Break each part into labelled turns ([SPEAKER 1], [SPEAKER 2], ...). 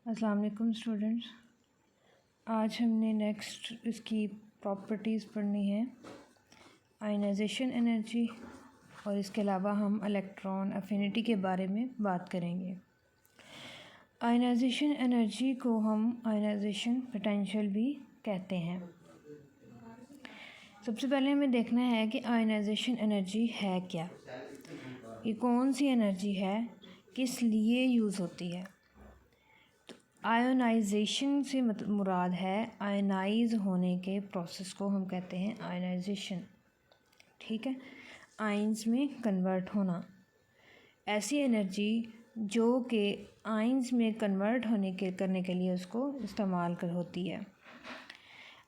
[SPEAKER 1] अस्सलाम वालेकुम स्टूडेंट्स। आज हमने नेक्स्ट इसकी प्रॉपर्टीज़ पढ़नी है, आयनाइजेशन एनर्जी, और इसके अलावा हम इलेक्ट्रॉन अफिनिटी के बारे में बात करेंगे। आयनाइजेशन एनर्जी को हम आयनाइजेशन पोटेंशियल भी कहते हैं। सबसे पहले हमें देखना है कि आयनाइजेशन एनर्जी है क्या, ये कौन सी एनर्जी है, किस लिए यूज़ होती है। आयोनाइजेशन से मुराद है आयनाइज होने के प्रोसेस को हम कहते हैं आयनाइजेशन। ठीक है, आयंस में कन्वर्ट होना, ऐसी एनर्जी जो कि आयंस में कन्वर्ट करने के लिए उसको इस्तेमाल होती है।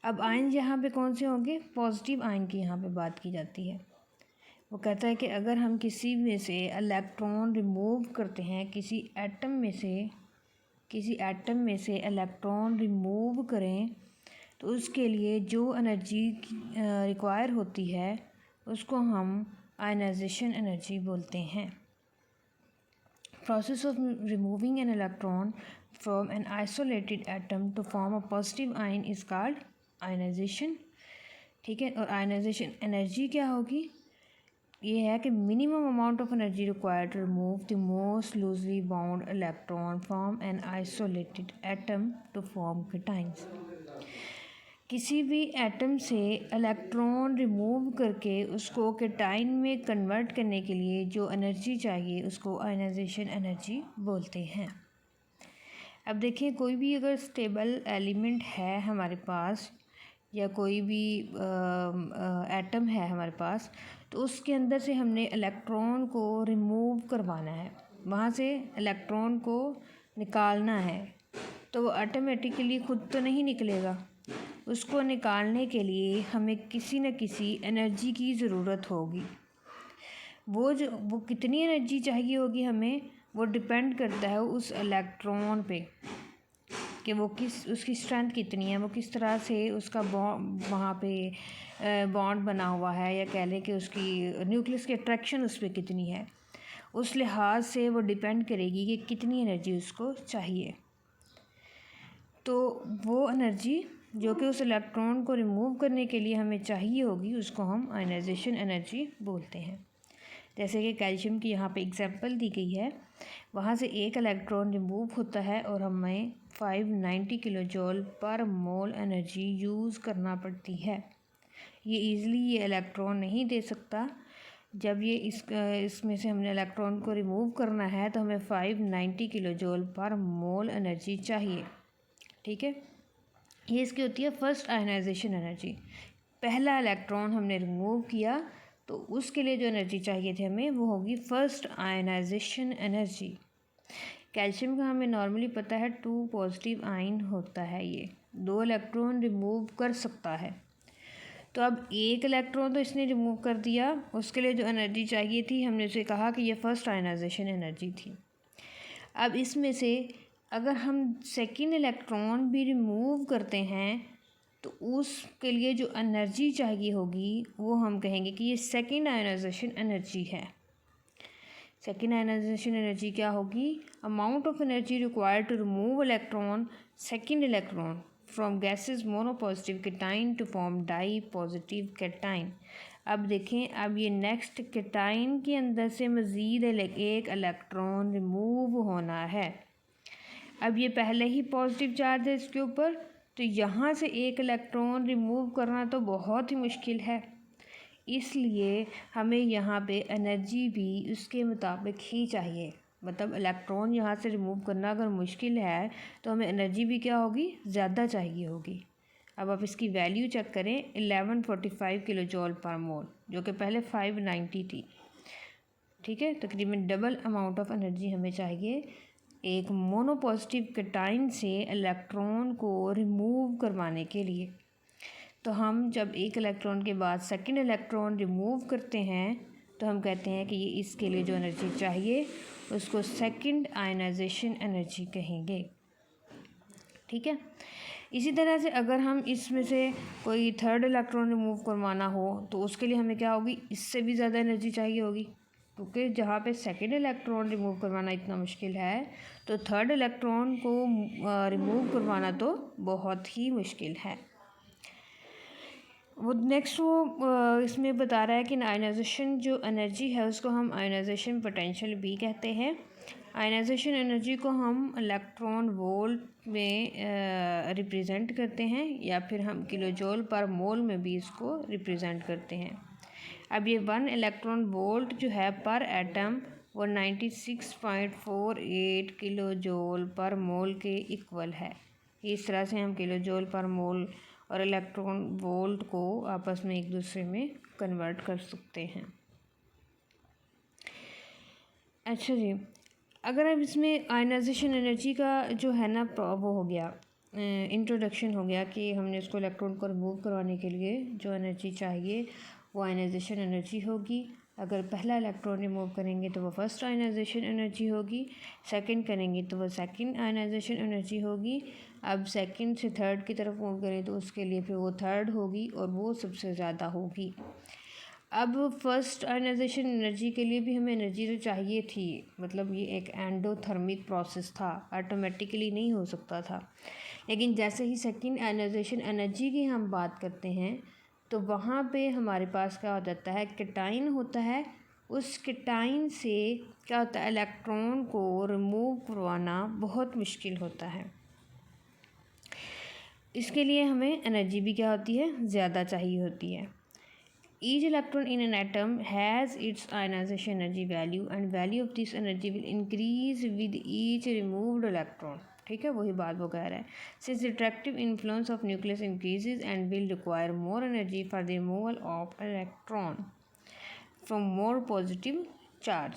[SPEAKER 1] अब आयन यहाँ पे कौन से होंगे, पॉजिटिव आयन की यहाँ पे बात की जाती है। वो कहता है कि अगर हम किसी में से इलेक्ट्रॉन रिमूव करते हैं, किसी एटम में से इलेक्ट्रॉन रिमूव करें, तो उसके लिए जो एनर्जी रिक्वायर होती है उसको हम आयनाइजेशन एनर्जी बोलते हैं। Process of removing an electron from an isolated atom to form a positive ion is called ionisation. ठीक है, और आयनाइजेशन एनर्जी क्या होगी, ये है कि minimum amount of energy required to remove the most loosely bound electron from an isolated atom to form cations. किसी भी एटम से इलेक्ट्रॉन रिमूव करके उसको केटाइन में कन्वर्ट करने के लिए जो एनर्जी चाहिए उसको आयनाइजेशन एनर्जी बोलते हैं। अब देखिए, कोई भी अगर स्टेबल एलिमेंट है हमारे पास या कोई भी एटम है हमारे पास, तो उसके अंदर से हमने इलेक्ट्रॉन को रिमूव करवाना है, वहाँ से इलेक्ट्रॉन को निकालना है, तो वो ऑटोमेटिकली खुद तो नहीं निकलेगा। उसको निकालने के लिए हमें किसी न किसी एनर्जी की ज़रूरत होगी। वो कितनी एनर्जी चाहिए होगी हमें, वो डिपेंड करता है उस इलेक्ट्रॉन पे कि वो उसकी स्ट्रेंथ कितनी है, वो किस तरह से उसका वहाँ पे बॉन्ड बना हुआ है, या कह लें कि उसकी न्यूक्लियस की अट्रैक्शन उस पर कितनी है। उस लिहाज से वो डिपेंड करेगी कि कितनी एनर्जी उसको चाहिए। तो वो एनर्जी जो कि उस इलेक्ट्रॉन को रिमूव करने के लिए हमें चाहिए होगी उसको हम आयनाइजेशन एनर्जी बोलते हैं। जैसे कि कैल्शियम की यहाँ पे एग्जांपल दी गई है, वहाँ से एक इलेक्ट्रॉन रिमूव होता है और हमें 590 किलो जूल पर मोल एनर्जी यूज़ करना पड़ती है। ये ये इलेक्ट्रॉन नहीं दे सकता। जब ये इसमें से हमने इलेक्ट्रॉन को रिमूव करना है तो हमें 590 किलो जूल पर मोल एनर्जी चाहिए। ठीक है, ये इसकी होती है फर्स्ट आयनाइजेशन एनर्जी। पहला इलेक्ट्रॉन हमने रिमूव किया तो उसके लिए जो एनर्जी चाहिए थी हमें, वो होगी फर्स्ट आयनाइजेशन एनर्जी। कैल्शियम का हमें नॉर्मली पता है 2 पॉजिटिव आयन होता है, ये 2 इलेक्ट्रॉन रिमूव कर सकता है। तो अब एक इलेक्ट्रॉन तो इसने रिमूव कर दिया, उसके लिए जो एनर्जी चाहिए थी हमने उसे कहा कि ये फर्स्ट आयनाइजेशन एनर्जी थी। अब इसमें से अगर हम सेकेंड इलेक्ट्रॉन भी रिमूव करते हैं तो उसके लिए जो एनर्जी चाहिए होगी वो हम कहेंगे कि ये सेकेंड आयनाइजेशन एनर्जी है। सेकेंड आयनाइजेशन एनर्जी क्या होगी, amount of energy required to remove second electron from gaseous monopositive cation to form di positive cation. अब देखें, अब ये नेक्स्ट केटाइन के अंदर से मज़ीद एक इलेक्ट्रॉन रिमूव होना है। अब ये पहले ही पॉजिटिव चार्ज है इसके ऊपर, तो यहाँ से एक इलेक्ट्रॉन रिमूव करना तो बहुत ही मुश्किल है, इसलिए हमें यहाँ पे एनर्जी भी उसके मुताबिक ही चाहिए। मतलब इलेक्ट्रॉन यहाँ से रिमूव करना अगर मुश्किल है तो हमें एनर्जी भी क्या होगी, ज़्यादा चाहिए होगी। अब आप इसकी वैल्यू चेक करें, 1145 किलो जूल पर मोल, जो कि पहले 590 थी। ठीक है, तकरीबन डबल अमाउंट ऑफ एनर्जी हमें चाहिए एक मोनोपॉजिटिव केटाइन से इलेक्ट्रॉन को रिमूव करवाने के लिए। तो हम जब एक इलेक्ट्रॉन के बाद सेकंड इलेक्ट्रॉन रिमूव करते हैं तो हम कहते हैं कि ये इसके लिए जो एनर्जी चाहिए उसको सेकंड आयनाइजेशन एनर्जी कहेंगे। ठीक है, इसी तरह से अगर हम इसमें से कोई थर्ड इलेक्ट्रॉन रिमूव करवाना हो तो उसके लिए हमें क्या होगी, इससे भी ज़्यादा एनर्जी चाहिए होगी, क्योंकि जहाँ पे सेकेंड इलेक्ट्रॉन रिमूव करवाना इतना मुश्किल है तो थर्ड इलेक्ट्रॉन को रिमूव करवाना तो बहुत ही मुश्किल है। वो नेक्स्ट इसमें बता रहा है कि आयनाइजेशन जो एनर्जी है उसको हम आयनाइजेशन पोटेंशियल भी कहते हैं। आयनाइजेशन एनर्जी को हम इलेक्ट्रॉन वोल्ट में रिप्रेजेंट करते हैं या फिर हम किलो जूल पर मोल में भी इसको रिप्रेजेंट करते हैं। अब ये 1 इलेक्ट्रॉन वोल्ट जो है पर एटम वो 96.48 किलो जूल पर मोल के इक्वल है। इस तरह से हम किलो जूल पर मोल और इलेक्ट्रॉन वोल्ट को आपस में एक दूसरे में कन्वर्ट कर सकते हैं। अच्छा जी, अगर अब इसमें आयनाइजेशन एनर्जी का जो है ना वो हो गया, इंट्रोडक्शन हो गया कि हमने उसको इलेक्ट्रॉन को रिमूव करवाने के लिए जो एनर्जी चाहिए वो आयनाइजेशन एनर्जी होगी। अगर पहला इलेक्ट्रॉन रिमूव करेंगे तो वो फर्स्ट आयनाइजेशन एनर्जी होगी, सेकंड करेंगे तो वो सेकंड आयनाइजेशन एनर्जी होगी। अब सेकंड से थर्ड की तरफ मूव करें तो उसके लिए फिर वो थर्ड होगी और वो सबसे ज़्यादा होगी। अब फर्स्ट आयनाइजेशन एनर्जी के लिए भी हमें एनर्जी तो चाहिए थी, मतलब ये एक एंडोथर्मिक प्रोसेस था, ऑटोमेटिकली नहीं हो सकता था। लेकिन जैसे ही सेकंड आयनाइजेशन एनर्जी की हम बात करते हैं तो वहाँ पे हमारे पास क्या हो जाता है, कैटाइन होता है। उस कैटाइन से क्या होता है, इलेक्ट्रॉन को रिमूव करवाना बहुत मुश्किल होता है। इसके लिए हमें एनर्जी भी क्या होती है, ज़्यादा चाहिए होती है। Each electron in an atom has its ionization energy value and value of this energy will increase with each removed electron। ठीक है, वही बात वो कह रहा है। Since the attractive influence of nucleus increases and will require more energy for the removal of electron from more positive charge।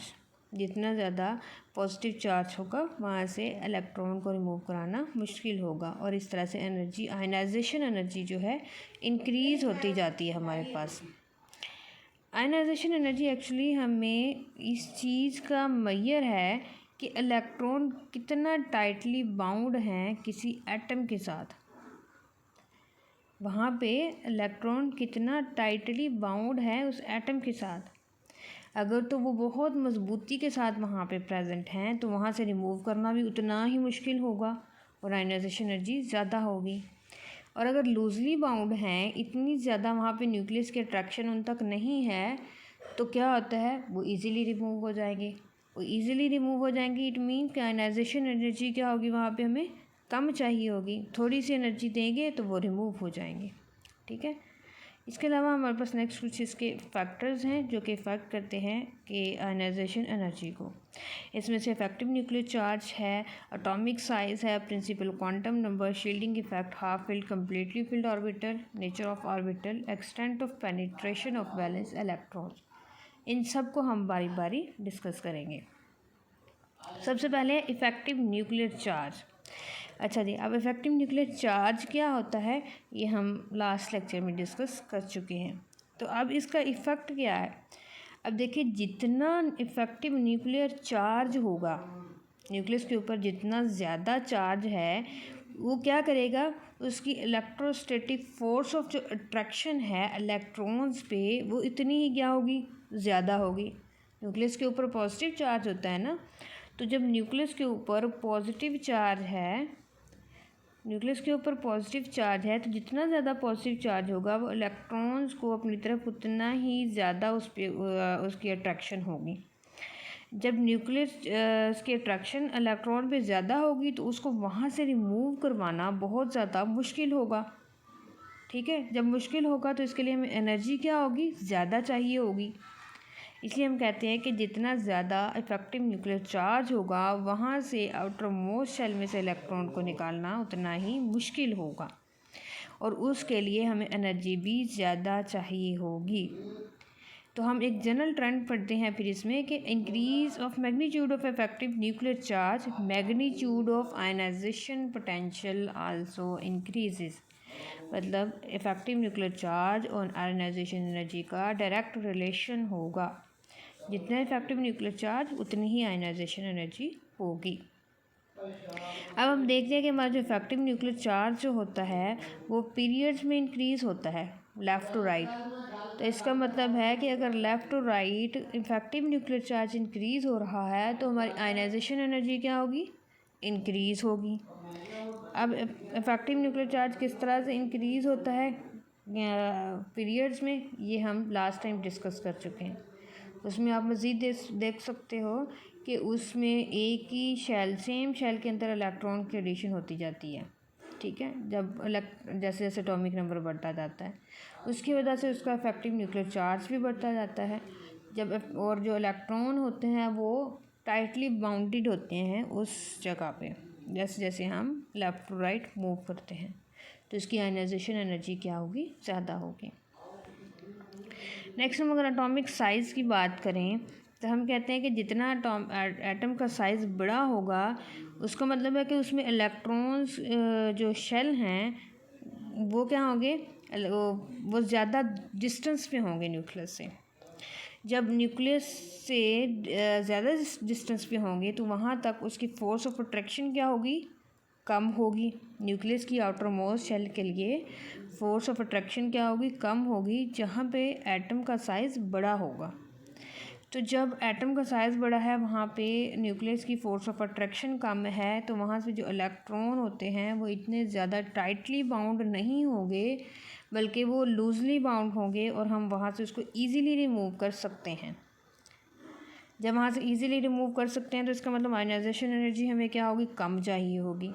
[SPEAKER 1] जितना ज़्यादा पॉजिटिव चार्ज होगा वहाँ से इलेक्ट्रॉन को रिमूव कराना मुश्किल होगा और इस तरह से एनर्जी, आयनाइजेशन एनर्जी जो है इंक्रीज़ होती जाती है हमारे पास। आयनाइजेशन एनर्जी एक्चुअली हमें इस चीज़ का मैयर है कि इलेक्ट्रॉन कितना टाइटली बाउंड हैं किसी एटम के साथ। वहाँ पे इलेक्ट्रॉन कितना टाइटली बाउंड है उस एटम के साथ। अगर तो वो बहुत मजबूती के साथ वहाँ पे प्रेजेंट हैं तो वहाँ से रिमूव करना भी उतना ही मुश्किल होगा और आयनाइजेशन एनर्जी ज़्यादा होगी। और अगर लूजली बाउंड हैं, इतनी ज़्यादा वहाँ पे न्यूक्लियस की अट्रैक्शन उन तक नहीं है, तो क्या होता है, वो इजीली रिमूव हो जाएंगे। वो इजीली रिमूव हो जाएंगे, इट मीन कि आयनाइजेशन एनर्जी क्या होगी, वहाँ पे हमें कम चाहिए होगी। थोड़ी सी एनर्जी देंगे तो वो रिमूव हो जाएंगे। ठीक है, इसके अलावा हमारे पास नेक्स्ट कुछ इसके फैक्टर्स हैं जो कि इफ़ेक्ट करते हैं कि आयनाइजेशन एनर्जी को। इसमें से इफेक्टिव न्यूक्लियर चार्ज है, एटॉमिक साइज है, principal quantum number, shielding effect, half filled, completely filled orbital, nature of orbital, extent of penetration of valence electrons. इन सब को हम बारी बारी डिस्कस करेंगे। सबसे पहले इफेक्टिव न्यूक्लियर चार्ज। अच्छा जी, अब इफेक्टिव न्यूक्लियर चार्ज क्या होता है ये हम लास्ट लेक्चर में डिस्कस कर चुके हैं। तो अब इसका इफ़ेक्ट क्या है, अब देखिए जितना इफेक्टिव न्यूक्लियर चार्ज होगा, न्यूक्लियस के ऊपर जितना ज़्यादा चार्ज है वो क्या करेगा, उसकी इलेक्ट्रोस्टैटिक फोर्स ऑफ जो अट्रैक्शन है इलेक्ट्रॉन्स पे वो इतनी ही क्या होगी, ज़्यादा होगी। न्यूक्लियस के ऊपर पॉजिटिव चार्ज होता है ना, तो जब न्यूक्लियस के ऊपर पॉजिटिव चार्ज है, न्यूक्लियस के ऊपर पॉजिटिव चार्ज है तो जितना ज़्यादा पॉजिटिव चार्ज होगा वो इलेक्ट्रॉन्स को अपनी तरफ उतना ही ज़्यादा उस पर उसकी अट्रैक्शन होगी। जब न्यूक्लियस की अट्रैक्शन इलेक्ट्रॉन पे ज़्यादा होगी तो उसको वहाँ से रिमूव करवाना बहुत ज़्यादा मुश्किल होगा। ठीक है, जब मुश्किल होगा तो इसके लिए हमें एनर्जी क्या होगी, ज़्यादा चाहिए होगी। इसलिए हम कहते हैं कि जितना ज़्यादा इफेक्टिव न्यूक्लियर चार्ज होगा वहाँ से आउटर मोस्ट शेल में से इलेक्ट्रॉन को निकालना उतना ही मुश्किल होगा और उसके लिए हमें एनर्जी भी ज़्यादा चाहिए होगी। तो हम एक जनरल ट्रेंड पढ़ते हैं फिर इसमें कि increase of magnitude of effective nuclear charge, magnitude of ionisation potential also increases. मतलब इफेक्टिव न्यूक्लियर चार्ज और आयनाइजेशन एनर्जी का डायरेक्ट रिलेशन होगा। जितना इफेक्टिव न्यूक्लियर चार्ज उतनी ही आयनाइजेशन एनर्जी होगी। अब हम देखते हैं कि हमारा जो इफेक्टिव न्यूक्लियर चार्ज जो होता है वो पीरियड्स में इंक्रीज़ होता है लेफ़्ट टू राइट। तो इसका मतलब है कि अगर left to right effective nuclear charge increase हो रहा है तो हमारी आयनाइजेशन एनर्जी क्या होगी, इंक्रीज़ होगी। अब इफेक्टिव न्यूक्लियर चार्ज किस तरह से इंक्रीज़ होता है पीरियड्स में, ये हम लास्ट टाइम डिस्कस कर चुके हैं। उसमें आप मज़ीद देख सकते हो कि उसमें एक ही सेम शेल के अंदर इलेक्ट्रॉन की एडिशन होती जाती है, ठीक है। जब जैसे जैसे एटॉमिक नंबर बढ़ता जाता है उसकी वजह से उसका इफेक्टिव न्यूक्लियर चार्ज भी बढ़ता जाता है। और जो इलेक्ट्रॉन होते हैं वो टाइटली बाउंडेड होते हैं उस जगह पे, जैसे जैसे हम लेफ़्ट टू राइट मूव करते हैं तो इसकी आयनाइजेशन एनर्जी क्या होगी, ज़्यादा होगी। नेक्स्ट हम अगर एटॉमिक साइज़ की बात करें तो हम कहते हैं कि जितना एटम का साइज़ बड़ा होगा उसका मतलब है कि उसमें इलेक्ट्रॉन्स जो शेल हैं वो क्या होंगे, वो ज़्यादा डिस्टेंस पे होंगे न्यूक्लियस से। जब न्यूक्लियस से ज़्यादा डिस्टेंस पे होंगे तो वहाँ तक उसकी फोर्स ऑफ अट्रैक्शन क्या होगी, कम होगी। न्यूक्लियस की आउटर मोस्ट शेल के लिए फोर्स ऑफ अट्रैक्शन क्या होगी, कम होगी, जहाँ पे एटम का साइज़ बड़ा होगा। तो जब एटम का साइज़ बड़ा है वहाँ पे न्यूक्लियस की फोर्स ऑफ अट्रैक्शन कम है, तो वहाँ से जो इलेक्ट्रॉन होते हैं वो इतने ज़्यादा टाइटली बाउंड नहीं होंगे बल्कि वो लूजली बाउंड होंगे और हम वहाँ से उसको ईज़िली रिमूव कर सकते हैं। जब वहाँ से ईज़िली रिमूव कर सकते हैं तो इसका मतलब आयनाइजेशन एनर्जी हमें क्या होगी, कम चाहिए होगी।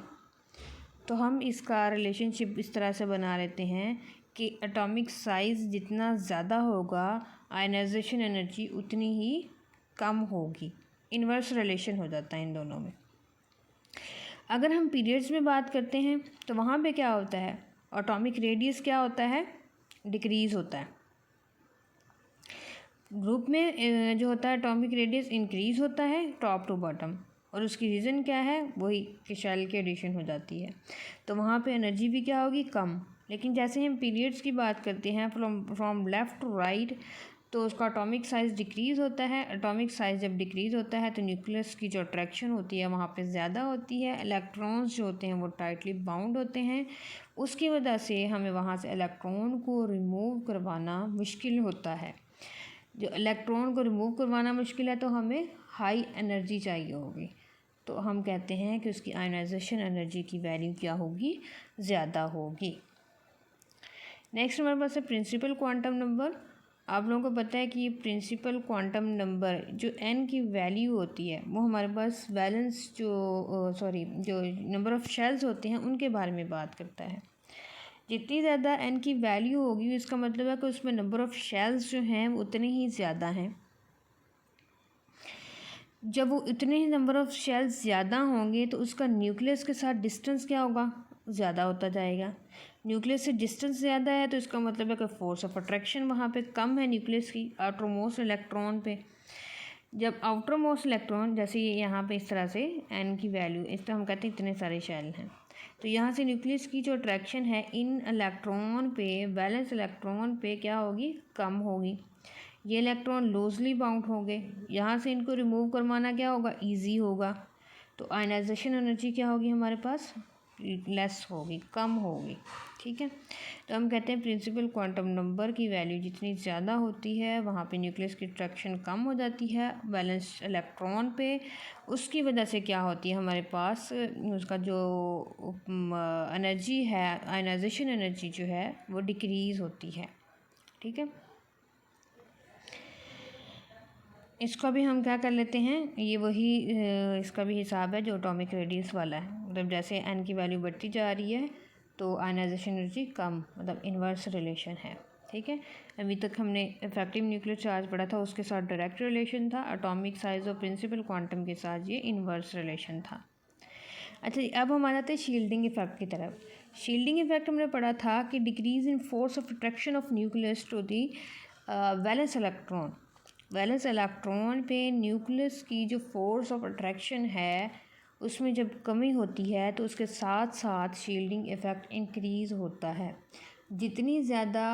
[SPEAKER 1] तो हम इसका रिलेशनशिप इस तरह से बना लेते हैं कि एटॉमिक साइज़ जितना ज़्यादा होगा आयनाइजेशन एनर्जी उतनी ही कम होगी। इन्वर्स रिलेशन हो जाता है इन दोनों में। अगर हम पीरियड्स में बात करते हैं तो वहाँ पे क्या होता है, एटॉमिक रेडियस क्या होता है, डिक्रीज़ होता है। ग्रुप में जो होता है एटॉमिक रेडियस इंक्रीज़ होता है टॉप टू बॉटम, और उसकी रीज़न क्या है, वही कि शेल की एडिशन हो जाती है तो वहाँ पे एनर्जी भी क्या होगी, कम। लेकिन जैसे हम पीरियड्स की बात करते हैं फ्रॉम लेफ़्ट टू राइट तो उसका एटॉमिक साइज़ डिक्रीज़ होता है। एटॉमिक साइज़ जब डिक्रीज़ होता है तो न्यूक्लियस की जो अट्रैक्शन होती है वहाँ पे ज़्यादा होती है, इलेक्ट्रॉन्स जो होते हैं वो टाइटली बाउंड होते हैं, उसकी वजह से हमें वहाँ से इलेक्ट्रॉन को रिमूव करवाना मुश्किल होता है। जो इलेक्ट्रॉन को रिमूव करवाना मुश्किल है तो हमें हाई एनर्जी चाहिए होगी, तो हम कहते हैं कि उसकी आयनाइजेशन एनर्जी की वैल्यू क्या होगी, ज़्यादा होगी। नेक्स्ट हमारे पास है प्रिंसिपल क्वांटम नंबर। आप लोगों को पता है कि ये प्रिंसिपल क्वांटम नंबर जो n की वैल्यू होती है वो हमारे पास बैलेंस जो नंबर ऑफ़ शेल्स होते हैं उनके बारे में बात करता है। जितनी ज़्यादा n की वैल्यू होगी इसका मतलब है कि उसमें नंबर ऑफ़ शेल्स जो हैं वो उतने ही ज़्यादा हैं। जब वो इतने ही नंबर ऑफ़ शेल्स ज़्यादा होंगे तो उसका न्यूक्लियस के साथ डिस्टेंस क्या होगा, ज़्यादा होता जाएगा। न्यूक्लियस से डिस्टेंस ज़्यादा है तो इसका मतलब है कि फोर्स ऑफ अट्रैक्शन वहाँ पे कम है न्यूक्लियस की आउटर मोस्ट इलेक्ट्रॉन पे। जब आउटर मोस्ट इलेक्ट्रॉन, जैसे ये यहाँ पे इस तरह से n की वैल्यू, इस तरह हम कहते हैं इतने सारे शेल हैं, तो यहाँ से न्यूक्लियस की जो अट्रैक्शन है इन इलेक्ट्रॉन पे, बैलेंस इलेक्ट्रॉन पे क्या होगी, कम होगी। ये इलेक्ट्रॉन लूजली बाउंड होंगे, यहाँ से इनको रिमूव करवाना क्या होगा, ईजी होगा। तो आयनाइजेशन एनर्जी क्या होगी हमारे पास, लेस होगी, कम होगी, ठीक है। तो हम कहते हैं प्रिंसिपल क्वांटम नंबर की वैल्यू जितनी ज़्यादा होती है वहाँ पे न्यूक्लियस की अट्रैक्शन कम हो जाती है बैलेंस इलेक्ट्रॉन पे। उसकी वजह से क्या होती है हमारे पास, उसका जो एनर्जी है, आयनाइजेशन एनर्जी जो है वो डिक्रीज़ होती है, ठीक है। इसका भी हम क्या कर लेते हैं, ये वही इसका भी हिसाब है जो एटॉमिक रेडियस वाला है। मतलब जैसे n की वैल्यू बढ़ती जा रही है तो आयनाइजेशन एनर्जी कम, मतलब इन्वर्स रिलेशन है, ठीक है। अभी तक हमने इफेक्टिव न्यूक्लियर चार्ज पढ़ा था, उसके साथ डायरेक्ट रिलेशन था। एटॉमिक साइज और प्रिंसिपल क्वांटम के साथ ये इन्वर्स रिलेशन था। अच्छा, अब हम आ जाते हैं शील्डिंग इफेक्ट की तरफ। शील्डिंग इफेक्ट हमने पढ़ा था कि decrease in force of attraction of nucleus to the valence electron. Valence electron पे न्यूक्लियस की जो फोर्स ऑफ अट्रैक्शन है उसमें जब कमी होती है तो उसके साथ साथ शील्डिंग इफ़ेक्ट इंक्रीज़ होता है। जितनी ज़्यादा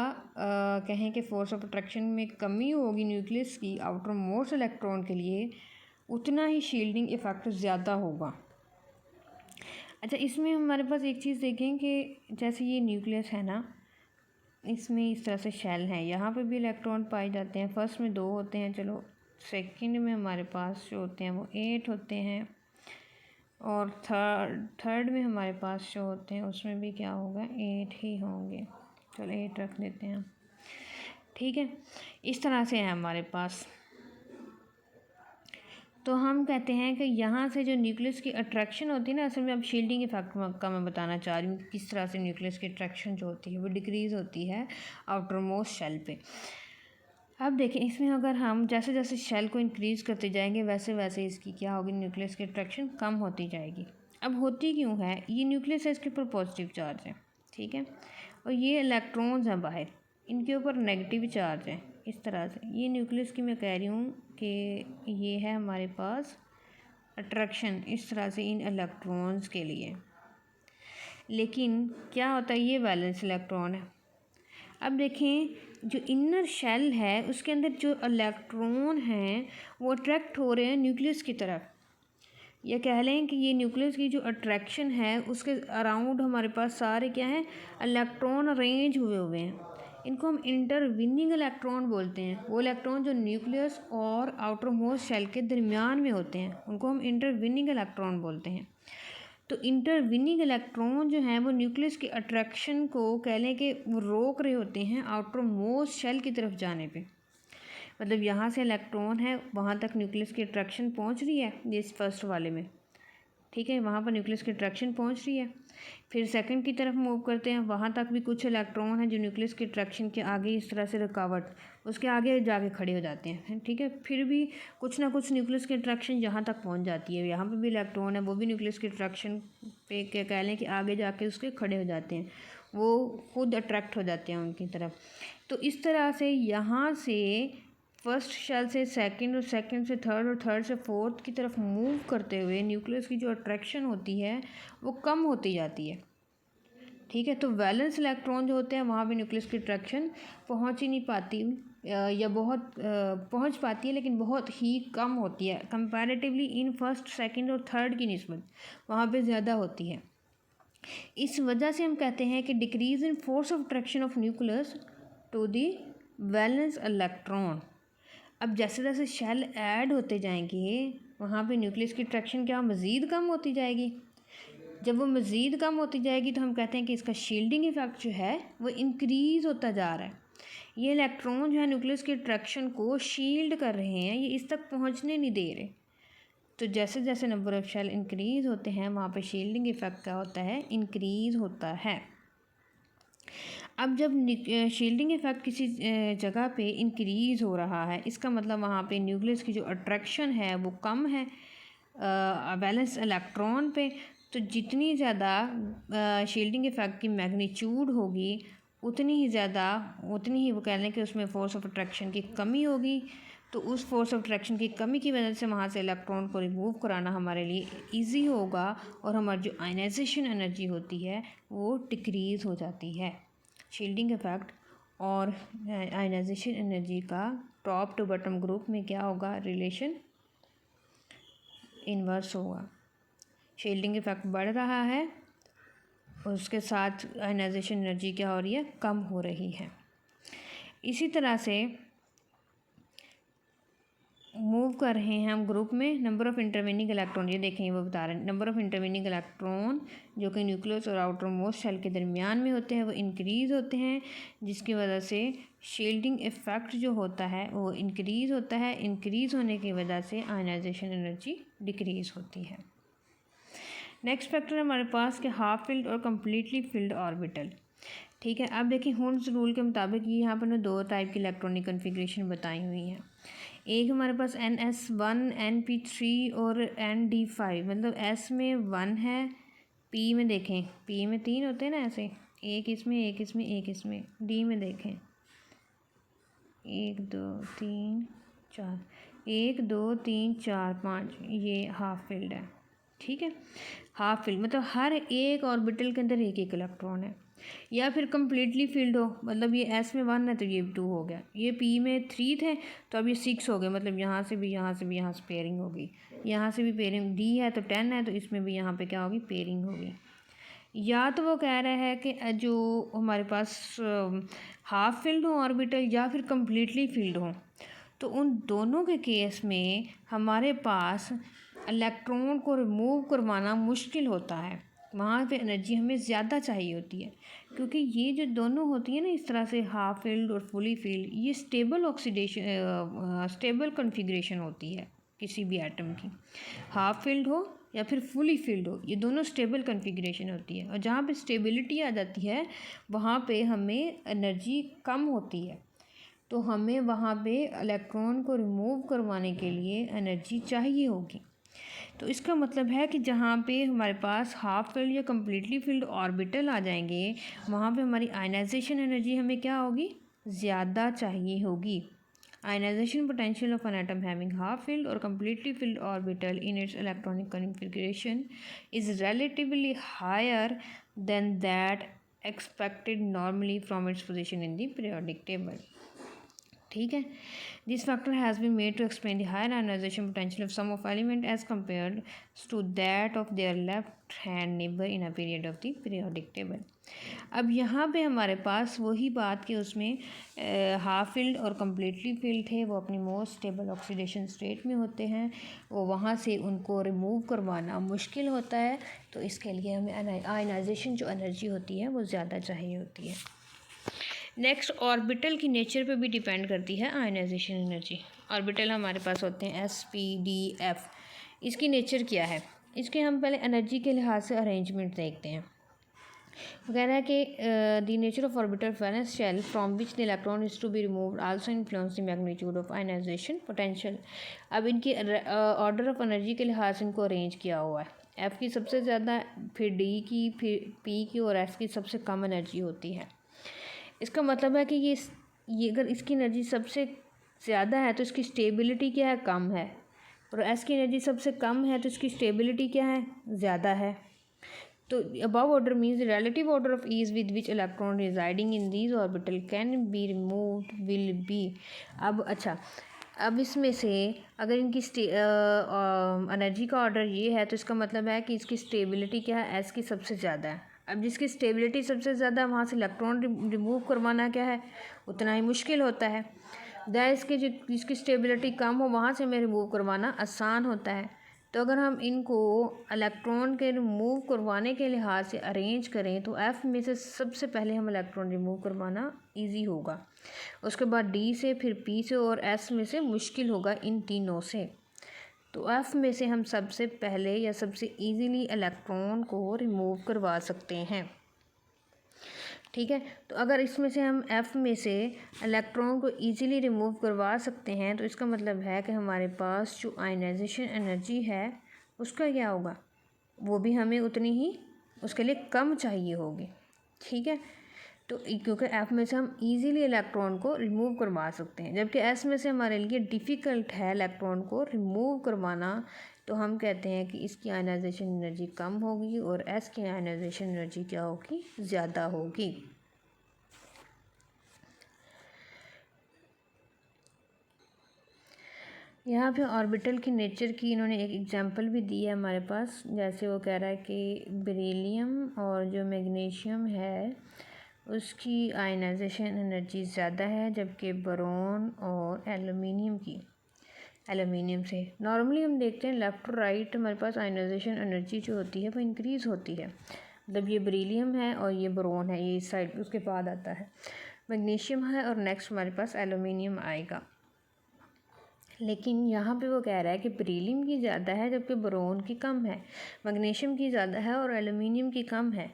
[SPEAKER 1] कहें कि फोर्स ऑफ अट्रैक्शन में कमी होगी न्यूक्लियस की आउटर मोस्ट इलेक्ट्रॉन के लिए, उतना ही शील्डिंग इफ़ेक्ट ज़्यादा होगा। अच्छा, इसमें हमारे पास एक चीज़ देखें कि जैसे ये न्यूक्लियस है ना, इसमें इस तरह से शेल हैं, यहाँ पे भी इलेक्ट्रॉन पाए जाते हैं। फर्स्ट में 2 होते हैं, चलो सेकंड में हमारे पास जो होते हैं वो 8 होते हैं, और थर्ड में हमारे पास जो होते हैं उसमें भी क्या होगा, 8 ही होंगे। चलो 8 रख देते हैं, ठीक है। इस तरह से है हमारे पास। तो हम कहते हैं कि यहाँ से जो न्यूक्लियस की अट्रैक्शन होती है ना, असल में अब शील्डिंग इफेक्ट का मैं बताना चाह रही हूँ कि किस तरह से न्यूक्लियस की अट्रैक्शन जो होती है वो डिक्रीज़ होती है आउटर मोस्ट शेल पे। अब देखें, इसमें अगर हम जैसे जैसे शेल को इंक्रीज़ करते जाएंगे वैसे वैसे इसकी क्या होगी, न्यूक्लियस की अट्रैक्शन कम होती जाएगी। अब होती क्यों है, ये न्यूक्लियस है, इसके ऊपर पॉजिटिव चार्ज है, ठीक है, और ये इलेक्ट्रॉन्स हैं बाहर, इनके ऊपर नेगेटिव चार्ज है। इस तरह से ये न्यूक्लियस की मैं कह रही हूँ कि ये है हमारे पास अट्रैक्शन इस तरह से इन इलेक्ट्रॉन्स के लिए। लेकिन क्या होता है, ये वैलेंस इलेक्ट्रॉन है। अब देखें, जो इनर शेल है उसके अंदर जो इलेक्ट्रॉन हैं वो अट्रैक्ट हो रहे हैं न्यूक्लियस की तरफ। या कह लें कि ये न्यूक्लियस की जो अट्रैक्शन है उसके अराउंड हमारे पास सारे क्या हैं, इलेक्ट्रॉन अरेंज हुए हुए हैं। इनको हम इंटरविनिंग इलेक्ट्रॉन बोलते हैं। वो इलेक्ट्रॉन जो न्यूक्लियस और आउटर मोस्ट शेल के दरमियान में होते हैं उनको हम इंटरविनिंग इलेक्ट्रॉन बोलते हैं। तो इंटरविनिंग इलेक्ट्रॉन जो हैं वो न्यूक्लियस की अट्रैक्शन को कह लें कि वो रोक रहे होते हैं आउटर मोस्ट शेल की तरफ जाने पे। मतलब यहाँ से इलेक्ट्रॉन है वहाँ तक न्यूक्लियस की अट्रैक्शन पहुँच रही है, ये इस फर्स्ट वाले में, ठीक है, वहाँ पर न्यूक्लियस की अट्रैक्शन पहुँच रही है। फिर सेकंड की तरफ मूव करते हैं, वहाँ तक भी कुछ इलेक्ट्रॉन हैं जो न्यूक्लियस की अट्रैक्शन के आगे इस तरह से रुकावट, उसके आगे जाके खड़े हो जाते हैं, ठीक है। फिर भी कुछ ना कुछ न्यूक्लियस की अट्रैक्शन यहाँ तक पहुँच जाती है, यहाँ पर भी इलेक्ट्रॉन है वो भी न्यूक्लियस की अट्रैक्शन पे क्या कह लें कि आगे जाके उसके खड़े हो जाते हैं, वो खुद अट्रैक्ट हो जाते हैं उनकी तरफ। तो इस तरह से यहाँ से फर्स्ट शेल से सेकंड और सेकंड से थर्ड और थर्ड से फोर्थ की तरफ मूव करते हुए न्यूक्लियस की जो अट्रैक्शन होती है वो कम होती जाती है, ठीक है। तो वैलेंस इलेक्ट्रॉन जो होते हैं वहाँ पे न्यूक्लियस की अट्रैक्शन पहुँच ही नहीं पाती, या बहुत पहुँच पाती है लेकिन बहुत ही कम होती है कंपैरेटिवली इन फर्स्ट सेकंड और थर्ड की निस्बत वहाँ पे ज़्यादा होती है। इस वजह से हम कहते हैं कि decrease in force of attraction of nucleus to the valence electron. अब जैसे जैसे शेल ऐड होते जाएंगे वहाँ पे न्यूक्लियस की अट्रैक्शन क्या मज़ीद कम होती जाएगी। जब वो मज़ीद कम होती जाएगी तो हम कहते हैं कि इसका शील्डिंग इफेक्ट जो है वो इंक्रीज़ होता जा रहा है। ये इलेक्ट्रॉन जो है न्यूक्लियस की अट्रैक्शन को शील्ड कर रहे हैं, ये इस तक पहुँचने नहीं दे रहे। तो जैसे जैसे नंबर ऑफ़ शेल इंक्रीज़ होते हैं वहाँ पे शील्डिंग इफेक्ट क्या होता है, इंक्रीज़ होता है। अब जब शील्डिंग इफेक्ट किसी जगह पे इंक्रीज़ हो रहा है इसका मतलब वहाँ पे न्यूक्लियस की जो अट्रैक्शन है वो कम है वैलेंस इलेक्ट्रॉन पे। तो जितनी ज़्यादा शील्डिंग इफेक्ट की मैग्नीट्यूड होगी उतनी ही वो कह लें कि उसमें फोर्स ऑफ अट्रैक्शन की कमी होगी। तो उस फोर्स ऑफ अट्रैक्शन की कमी की वजह से वहाँ से इलेक्ट्रॉन को रिमूव कराना हमारे लिए इजी होगा और हमारी जो आयनाइजेशन एनर्जी होती है वो डिक्रीज़ हो जाती है। शील्डिंग इफेक्ट और आयनाइजेशन एनर्जी का टॉप टू बॉटम ग्रुप में क्या होगा, रिलेशन इन्वर्स होगा। शील्डिंग इफेक्ट बढ़ रहा है और उसके साथ आयनाइजेशन एनर्जी क्या हो रही है, कम हो रही है। इसी तरह से मूव कर रहे हैं हम ग्रुप में। नंबर ऑफ़ इंटरवेनिंग इलेक्ट्रॉन, ये देखें वो बता रहे हैं नंबर ऑफ़ इंटरवेनिंग इलेक्ट्रॉन जो कि न्यूक्लियस और आउटर मोस्ट शेल के दरमियान में होते हैं वो इंक्रीज़ होते हैं, जिसकी वजह से शील्डिंग इफेक्ट जो होता है वो इंक्रीज़ होता है। इंक्रीज़ होने की वजह से आयनाइजेशन एनर्जी डिक्रीज़ होती है। नेक्स्ट फैक्टर हमारे पास कि हाफ फिल्ड और कम्प्लीटली फिल्ड ऑर्बिटल, ठीक है। अब देखिए हुंड्स रूल के मुताबिक ये यहाँ पर 2 टाइप की इलेक्ट्रॉनिक कन्फिग्रेशन बताई हुई हैं। एक हमारे पास NS1 NP3 और ND5, मतलब S में 1 है, P में देखें P में 3 होते हैं ना ऐसे, एक इसमें एक इसमें एक इसमें, D में देखें 1 2 3 4 1 2 3 4 5, ये हाफ फील्ड है, ठीक है। हाफ फील्ड मतलब हर एक ऑर्बिटल के अंदर एक एक इलेक्ट्रॉन है। या फिर कम्प्लीटली फील्ड हो, मतलब ये S में 1 है तो ये 2 हो गया, ये P में 3 थे तो अब ये 6 हो गए, मतलब यहाँ से भी यहाँ से भी यहाँ से पेयरिंग होगी, यहाँ से भी पेयरिंग, D है तो 10 है तो इसमें भी यहाँ पे क्या होगी, पेयरिंग होगी। या तो वो कह रहा है कि जो हमारे पास हाफ फील्ड हो ऑर्बिटल या फिर कम्प्लीटली फील्ड हो, तो उन दोनों के केस में हमारे पास इलेक्ट्रॉन को रिमूव करवाना मुश्किल होता है, वहाँ पे एनर्जी हमें ज़्यादा चाहिए होती है, क्योंकि ये जो दोनों होती है ना इस तरह से हाफ फील्ड और फुली फील्ड, ये स्टेबल कॉन्फ़िगरेशन होती है किसी भी एटम की। हाफ फील्ड हो या फिर फुली फील्ड हो, ये दोनों स्टेबल कॉन्फ़िगरेशन होती है, और जहाँ पे स्टेबिलिटी आ जाती है वहाँ पे हमें एनर्जी कम होती है, तो हमें वहाँ पे इलेक्ट्रॉन को रिमूव करवाने के लिए एनर्जी चाहिए होगी। तो इसका मतलब है कि जहाँ पे हमारे पास हाफ फील्ड या कम्प्लीटली फील्ड ऑर्बिटल आ जाएंगे, वहाँ पे हमारी आयनाइजेशन एनर्जी हमें क्या होगी, ज़्यादा चाहिए होगी। Ionization potential of an atom having half filled और completely filled orbital in its electronic configuration is relatively higher than that expected normally from its position in the periodic table. ठीक है, this factor has been made to explain the higher ionization potential of some of element as compared to that of their left hand neighbour in a period of the periodic table. अब यहाँ पे हमारे पास वही बात कि उसमें half filled और completely field थे, वो अपनी मोस्ट स्टेबल ऑक्सीडेशन स्टेट में होते हैं, वो वहाँ से उनको रिमूव करवाना मुश्किल होता है, तो इसके लिए हमें आयनाइजेशन जो एनर्जी होती है वो ज़्यादा चाहिए होती है। नेक्स्ट, ऑर्बिटल की नेचर पे भी डिपेंड करती है आयनाइजेशन एनर्जी। ऑर्बिटल हमारे पास होते हैं S, P, D, F। इसकी नेचर क्या है, इसके हम पहले एनर्जी के लिहाज से अरेंजमेंट देखते हैं। वो कह रहा है कि the nature of orbital valence shell from which the electron is to be removed also influence the magnitude of ionisation potential. अब इनकी ऑर्डर ऑफ एनर्जी के लिहाज से इनको अरेंज किया हुआ है। F की सबसे ज़्यादा, फिर D की, फिर P की और S की सबसे कम एनर्जी होती है। इसका मतलब है कि ये अगर इसकी एनर्जी सबसे ज़्यादा है तो इसकी स्टेबिलिटी क्या है, कम है, और एस की एनर्जी सबसे कम है तो इसकी स्टेबिलिटी क्या है, ज़्यादा है। तो above order means relative order of ease with which electron residing in these orbital can be removed will be. अब अच्छा, अब इसमें से अगर इनकी एनर्जी का ऑर्डर ये है तो इसका मतलब है कि इसकी स्टेबिलिटी क्या है, एस की सबसे ज़्यादा है। अब जिसकी स्टेबिलिटी सबसे ज़्यादा, वहाँ से इलेक्ट्रॉन रिमूव करवाना क्या है, उतना ही मुश्किल होता है। इसकी जिसकी स्टेबिलिटी कम हो वहाँ से हमें रिमूव करवाना आसान होता है। तो अगर हम इनको इलेक्ट्रॉन के रिमूव करवाने के लिहाज से अरेंज करें तो एफ़ में से सबसे पहले हम इलेक्ट्रॉन रिमूव करवाना इजी होगा, उसके बाद डी से, फिर पी से, और एस में से मुश्किल होगा इन तीनों से। तो एफ़ में से हम सबसे पहले या सबसे इजीली इलेक्ट्रॉन को रिमूव करवा सकते हैं। ठीक है, तो अगर इसमें से हम एफ़ में से इलेक्ट्रॉन को इजीली रिमूव करवा सकते हैं तो इसका मतलब है कि हमारे पास जो आयनाइजेशन एनर्जी है उसका क्या होगा, वो भी हमें उतनी ही उसके लिए कम चाहिए होगी। ठीक है, तो क्योंकि एफ़ में से हम इजीली इलेक्ट्रॉन को रिमूव करवा सकते हैं, जबकि एस में से हमारे लिए डिफ़िकल्ट है इलेक्ट्रॉन को रिमूव करवाना, तो हम कहते हैं कि इसकी आयनाइजेशन एनर्जी कम होगी और एस की आयनाइजेशन एनर्जी क्या होगी, ज़्यादा होगी। यहाँ पे ऑर्बिटल की नेचर की इन्होंने एक एग्जांपल भी दी है हमारे पास, जैसे वो कह रहा है कि बेरिलियम और जो मैग्नीशियम है उसकी आयनाइजेशन एनर्जी ज़्यादा है, जबकि बोरॉन और एल्यूमिनियम से नॉर्मली हम देखते हैं लेफ़्ट और राइट हमारे पास आयनाइजेशन एनर्जी जो होती है वो इंक्रीज़ होती है। मतलब ये बेरिलियम है और ये बोरॉन है, ये इस साइड उसके बाद आता है, मैग्नीशियम है और नेक्स्ट हमारे पास एल्यूमिनियम आएगा। लेकिन यहाँ पे वो कह रहा है कि बेरिलियम की ज़्यादा है जबकि बोरॉन की कम है, मैग्नीशियम की ज़्यादा है और एल्यूमिनियम की कम है।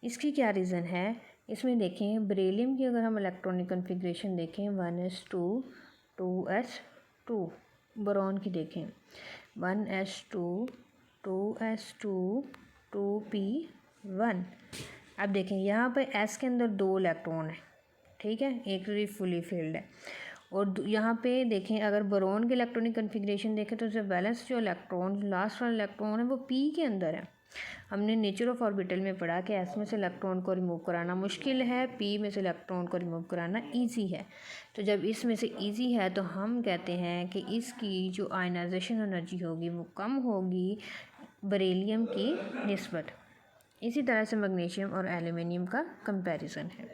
[SPEAKER 1] इसकी क्या रीज़न है, इसमें देखें बेरिलियम की अगर हम इलेक्ट्रॉनिक कॉन्फ़िगरेशन देखें 1s2 2s2, बोरॉन की देखें 1s2 2s2 2p1। अब देखें यहाँ पे s के अंदर 2 इलेक्ट्रॉन है, ठीक है, एक फुली फील्ड है, और यहाँ पे देखें अगर बोरॉन के इलेक्ट्रॉनिक कॉन्फ़िगरेशन देखें तो उससे बैलेंस जो इलेक्ट्रॉन, लास्ट वाला इलेक्ट्रॉन है वो p के अंदर है। हमने नेचर ऑफ ऑर्बिटल में पढ़ा कि एस में से इलेक्ट्रॉन को रिमूव कराना मुश्किल है, पी में से इलेक्ट्रॉन को रिमूव कराना इजी है। तो जब इसमें से इजी है तो हम कहते हैं कि इसकी जो आयनाइजेशन एनर्जी होगी वो कम होगी बेरिलियम की निस्बत। इसी तरह से मैग्नीशियम और एल्यूमिनियम का कंपैरिजन है।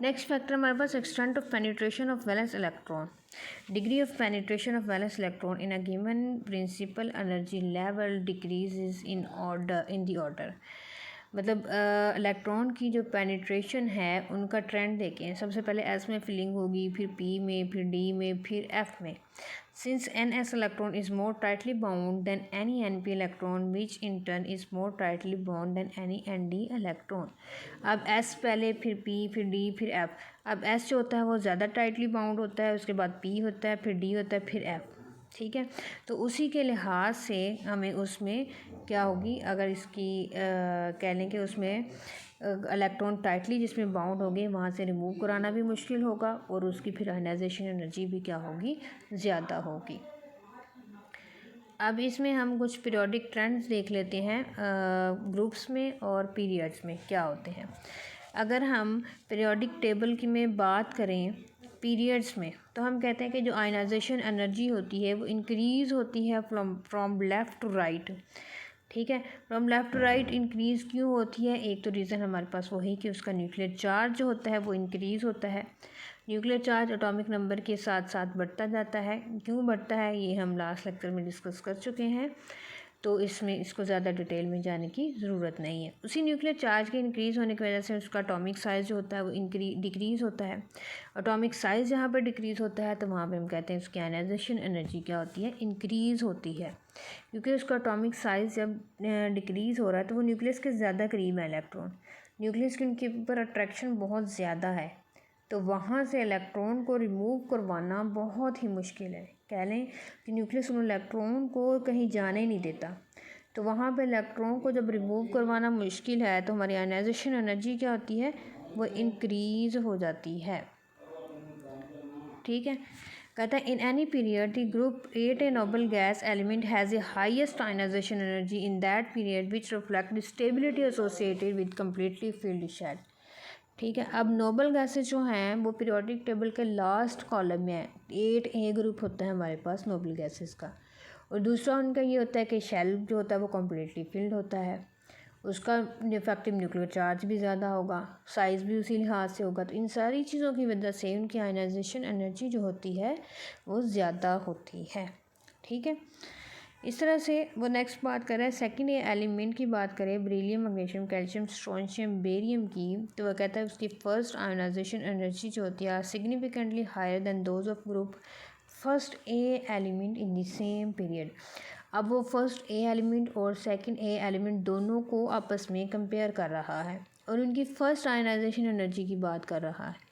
[SPEAKER 1] नेक्स्ट फैक्टर हमारे पास extent of penetration of valence electron, degree of penetration of valence electron in a given principal energy level decreases in the order. मतलब इलेक्ट्रॉन की जो पेनिट्रेशन है उनका ट्रेंड देखें। सबसे पहले एस में फिलिंग होगी, फिर पी में, फिर डी में, फिर एफ में। Since an S electron is more tightly bound than any an P electron which in turn is more tightly bound than any an D electron. अब एस पहले, फिर पी, फिर डी, फिर एफ। अब S जो होता है वो ज़्यादा टाइटली बाउंड होता है, उसके बाद पी होता है, फिर डी होता है, फिर एफ। ठीक है, तो उसी के लिहाज से हमें उसमें क्या होगी, अगर इसकी कह लें कि उसमें इलेक्ट्रॉन टाइटली जिसमें बाउंड हो गए वहाँ से रिमूव कराना भी मुश्किल होगा और उसकी फिर आयनाइजेशन एनर्जी भी क्या होगी, ज़्यादा होगी। अब इसमें हम कुछ पीरियोडिक ट्रेंड्स देख लेते हैं ग्रुप्स में और पीरियड्स में क्या होते हैं। अगर हम पीरियोडिक टेबल की में बात करें पीरियड्स में, तो हम कहते हैं कि जो आयनाइजेशन एनर्जी होती है वो इंक्रीज़ होती है फ्रॉम लेफ़्ट टू राइट। ठीक है, from left to right increase क्यों होती है? एक तो रीज़न हमारे पास वही कि उसका न्यूक्लियर चार्ज जो होता है वो इंक्रीज़ होता है। न्यूक्लियर चार्ज एटॉमिक नंबर के साथ साथ बढ़ता जाता है। क्यों बढ़ता है ये हम लास्ट लेक्चर में डिस्कस कर चुके हैं, तो इसमें इसको ज़्यादा डिटेल में जाने की ज़रूरत नहीं है। उसी न्यूक्लियर चार्ज के इंक्रीज़ होने की वजह से उसका एटॉमिक साइज़ जो होता है वो डिक्रीज़ होता है। एटॉमिक साइज़ जहाँ पर डिक्रीज़ होता है तो वहाँ पे हम कहते हैं उसकी आयनाइजेशन एनर्जी क्या होती है, इंक्रीज़ होती है। क्योंकि उसका एटॉमिक साइज़ जब डिक्रीज़ हो रहा है तो वो न्यूक्लियस के ज़्यादा करीब है इलेक्ट्रॉन, न्यूक्लियस की उनके ऊपर अट्रैक्शन बहुत ज़्यादा है, तो वहाँ से इलेक्ट्रॉन को रिमूव करवाना बहुत ही मुश्किल है। कह लें कि न्यूक्लियस उन इलेक्ट्रॉन को कहीं जाने नहीं देता, तो वहाँ पे इलेक्ट्रॉन को जब रिमूव करवाना मुश्किल है तो हमारी आयनाइजेशन एनर्जी क्या होती है, वो इंक्रीज़ हो जाती है। ठीक है, कहता है in any period the group 8 A noble gas element has a highest ionisation energy in that period which reflect the stability associated with completely filled shell. ठीक है, अब नोबल गैसेज जो हैं वो पीरियोडिक टेबल के लास्ट कॉलम में है। 8A group होता है हमारे पास नोबल गैसेज का, और दूसरा उनका ये होता है कि शेल जो होता है वो कम्प्लीटली फिल्ड होता है, उसका इफेक्टिव न्यूक्लियर चार्ज भी ज़्यादा होगा, साइज़ भी उसी लिहाज से होगा। तो इन सारी चीज़ों की वजह से उनकी आयनाइजेशन एनर्जी जो होती है वो ज़्यादा होती है। ठीक है, इस तरह से वो नेक्स्ट बात कर रहा है सेकंड एलिमेंट की बात करें, beryllium, magnesium, calcium, strontium, barium की, तो वह कहता है उसकी फर्स्ट आयोनाइजेशन एनर्जी जो होती है significantly higher than those of group first A element in the same period. अब वो फर्स्ट ए एलिमेंट और सेकंड ए एलिमेंट दोनों को आपस में कंपेयर कर रहा है और उनकी फ़र्स्ट आयोनाइजेशन एनर्जी की बात कर रहा है।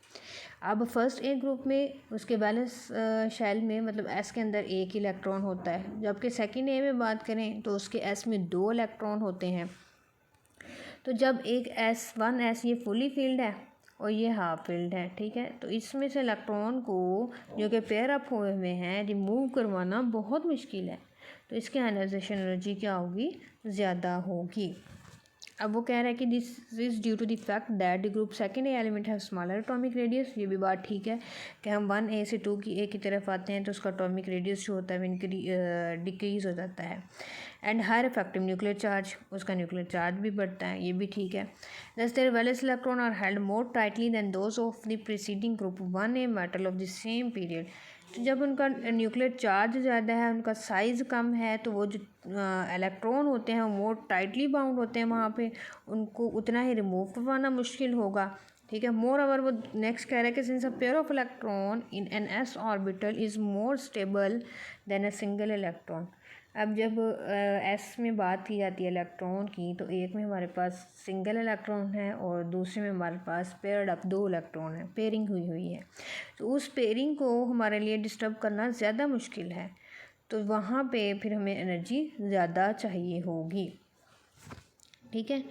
[SPEAKER 1] अब फर्स्ट ए ग्रुप में उसके बैलेंस शेल में मतलब एस के अंदर एक इलेक्ट्रॉन होता है, जबकि सेकंड ए में बात करें तो उसके एस में 2 इलेक्ट्रॉन होते हैं। तो जब एक S1S ये फुली फील्ड है और ये हाफ फील्ड है, ठीक है, तो इसमें से इलेक्ट्रॉन को जो कि पेयर अप हुए हुए हैं रिमूव करवाना बहुत मुश्किल है, तो इसकी आयनाइजेशन एनर्जी क्या होगी, ज़्यादा होगी। अब वो कह रहा है कि this is due to the fact that the group second A element have smaller atomic radius. ये भी बात ठीक है कि हम 1A से 2A की तरफ आते हैं तो उसका एटॉमिक रेडियस जो होता है वो डिक्रीज़ हो जाता है। And higher effective nuclear charge, उसका न्यूक्लियर चार्ज भी बढ़ता है, ये भी ठीक है। Thus their valence electron are held more tightly than those of the preceding group 1A metal of the same period. तो जब उनका न्यूक्लियर चार्ज ज़्यादा है, उनका साइज़ कम है, तो वो जो इलेक्ट्रॉन होते हैं वो मोर टाइटली बाउंड होते हैं, वहाँ पे उनको उतना ही रिमूव करवाना मुश्किल होगा। ठीक है, मोर ओवर वो नेक्स्ट कह रहा है कि since a pair of electron in an S orbital is more stable then a single electron. अब जब एस में बात की जाती है इलेक्ट्रॉन की, तो एक में हमारे पास सिंगल इलेक्ट्रॉन है और दूसरे में हमारे पास पेयर्ड अप 2 इलेक्ट्रॉन है, पेयरिंग हुई हुई है, तो उस पेयरिंग को हमारे लिए डिस्टर्ब करना ज़्यादा मुश्किल है, तो वहाँ पे फिर हमें एनर्जी ज़्यादा चाहिए होगी। ठीक है,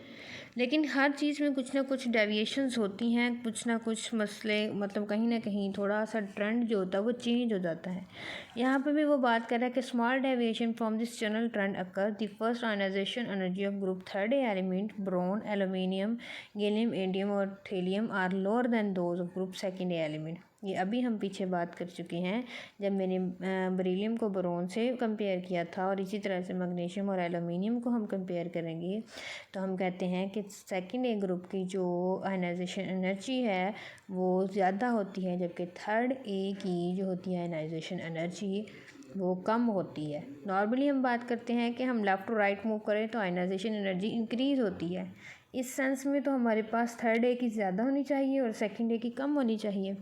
[SPEAKER 1] लेकिन हर चीज़ में कुछ ना कुछ डेविएशंस होती हैं, कुछ ना कुछ मसले, मतलब कहीं ना कहीं थोड़ा सा ट्रेंड जो होता है वो चेंज हो जाता है। यहाँ पे भी वो बात कर रहा है कि small deviation from this general trend occur the first ionization energy of group third A element boron, aluminium, gallium, indium और thallium are lower than those of group second A element. ये अभी हम पीछे बात कर चुके हैं जब मैंने बेरिलियम को बोरोन से कंपेयर किया था, और इसी तरह से मैग्नीशियम और एलुमिनियम को हम कंपेयर करेंगे तो हम कहते हैं कि सेकंड ए ग्रुप की जो आयनाइजेशन एनर्जी है वो ज़्यादा होती है, जबकि थर्ड ए की जो होती है आयनाइजेशन एनर्जी वो कम होती है। नॉर्मली हम बात करते हैं कि हम लेफ़्ट टू राइट मूव करें तो आयनाइजेशन एनर्जी इंक्रीज़ होती है। इस सेंस में तो हमारे पास थर्ड ए की ज़्यादा होनी चाहिए और सेकंड ए की कम होनी चाहिए,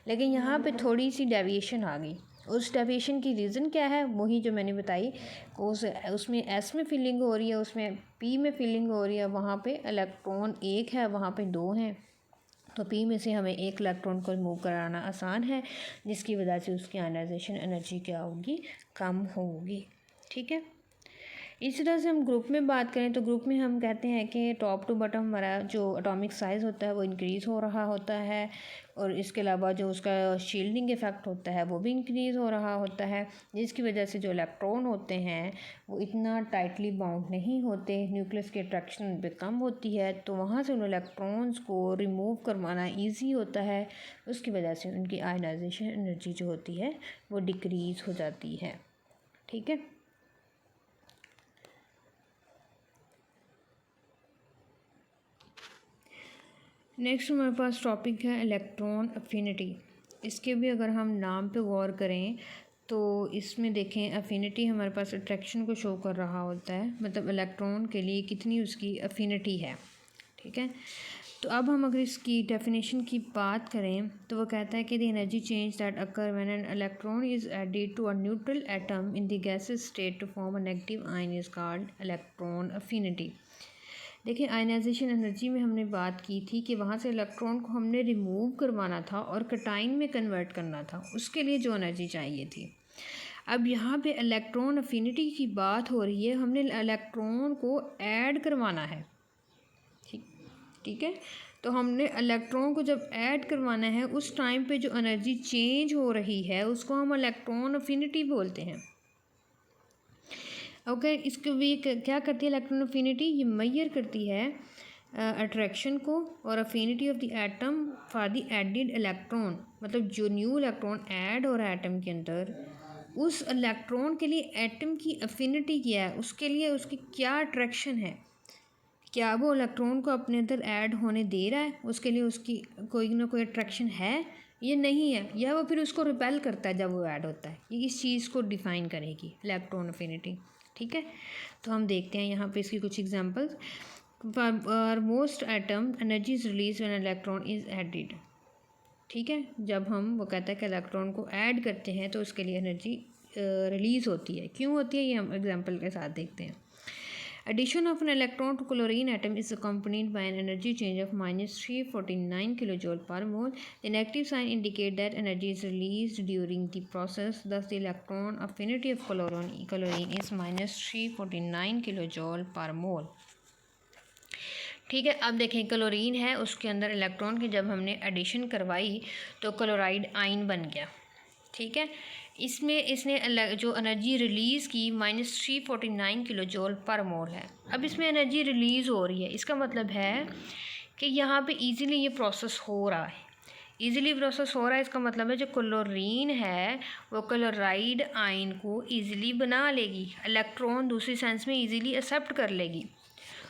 [SPEAKER 1] लेकिन यहाँ पे थोड़ी सी डेविएशन आ गई। उस डेविएशन की रीज़न क्या है? वही जो मैंने बताई, उसमें एस में फिलिंग हो रही है, उसमें पी में फिलिंग हो रही है, वहाँ पे इलेक्ट्रॉन एक है, वहाँ पे दो हैं, तो पी में से हमें एक इलेक्ट्रॉन को रिमूव कराना आसान है, जिसकी वजह से उसकी आयनाइजेशन एनर्जी क्या होगी? कम होगी। ठीक है। इस तरह से हम ग्रुप में बात करें तो ग्रुप में हम कहते हैं कि टॉप टू बॉटम हमारा जो एटॉमिक साइज़ होता है वो इंक्रीज़ हो रहा होता है, और इसके अलावा जो उसका शील्डिंग इफ़ेक्ट होता है वो भी इंक्रीज़ हो रहा होता है, जिसकी वजह से जो इलेक्ट्रॉन होते हैं वो इतना टाइटली बाउंड नहीं होते, न्यूक्लियस की अट्रैक्शन उन पर कम होती है, तो वहाँ से उन इलेक्ट्रॉन्स को रिमूव करवाना ईजी होता है। उसकी वजह से उनकी आयनाइजेशन एनर्जी जो होती है वो डिक्रीज़ हो जाती है। ठीक है। नेक्स्ट हमारे पास टॉपिक है इलेक्ट्रॉन अफिनिटी। इसके भी अगर हम नाम पे गौर करें तो इसमें देखें अफिनिटी हमारे पास अट्रैक्शन को शो कर रहा होता है, मतलब इलेक्ट्रॉन के लिए कितनी उसकी अफिनिटी है। ठीक है। तो अब हम अगर इसकी डेफिनेशन की बात करें तो वो कहता है कि the energy change that occur when an electron is added to a neutral atom in the gases state to form a negative ion is called electron affinity. देखिए, आयनाइजेशन एनर्जी में हमने बात की थी कि वहाँ से इलेक्ट्रॉन को हमने रिमूव करवाना था और कैटाइन में कन्वर्ट करना था, उसके लिए जो एनर्जी चाहिए थी। अब यहाँ पे इलेक्ट्रॉन अफिनिटी की बात हो रही है, हमने इलेक्ट्रॉन को ऐड करवाना है। ठीक है। तो हमने इलेक्ट्रॉन को जब ऐड करवाना है उस टाइम पे जो एनर्जी चेंज हो रही है उसको हम इलेक्ट्रॉन अफिनिटी बोलते हैं। ओके। इसको भी क्या करती है इलेक्ट्रॉन अफिनिटी? ये मेजर करती है अट्रैक्शन को और affinity of the atom for the added electron, मतलब जो न्यू इलेक्ट्रॉन ऐड हो रहा है एटम के अंदर, उस इलेक्ट्रॉन के लिए एटम की अफिनिटी क्या है, उसके लिए उसकी क्या अट्रैक्शन है, क्या वो इलेक्ट्रॉन को अपने अंदर ऐड होने दे रहा है, उसके लिए उसकी कोई ना कोई अट्रैक्शन है ये नहीं है, या वो फिर उसको रिपेल करता है जब वो ऐड होता है। ये इस चीज़ को डिफ़ाइन करेगी इलेक्ट्रॉन अफिनिटी। ठीक है। तो हम देखते हैं यहाँ पे इसकी कुछ examples. For most atom energy is release when electron is added. ठीक है। जब हम वो कहता है कि इलेक्ट्रॉन को ऐड करते हैं तो उसके लिए एनर्जी रिलीज़ होती है। क्यों होती है ये हम एग्जांपल के साथ देखते हैं। Addition of an electron to chlorine atom is accompanied by an energy change of minus 349 kilojoule per mole. The negative sign indicates that energy is released during the process. Thus, the electron affinity of chlorine is minus 349 kilojoule per mole. ठीक है। अब देखें chlorine है, उसके अंदर electron की जब हमने एडिशन करवाई तो क्लोराइड आयन बन गया। ठीक है। इसमें इसने जो एनर्जी रिलीज़ की -349 किलो जूल पर मोल है। अब इसमें एनर्जी रिलीज़ हो रही है, इसका मतलब है कि यहाँ पे इजीली ये प्रोसेस हो रहा है। इजीली प्रोसेस हो रहा है इसका मतलब है जो क्लोरीन है वो क्लोराइड आयन को इजीली बना लेगी, इलेक्ट्रॉन दूसरी सेंस में इजीली एक्सेप्ट कर लेगी।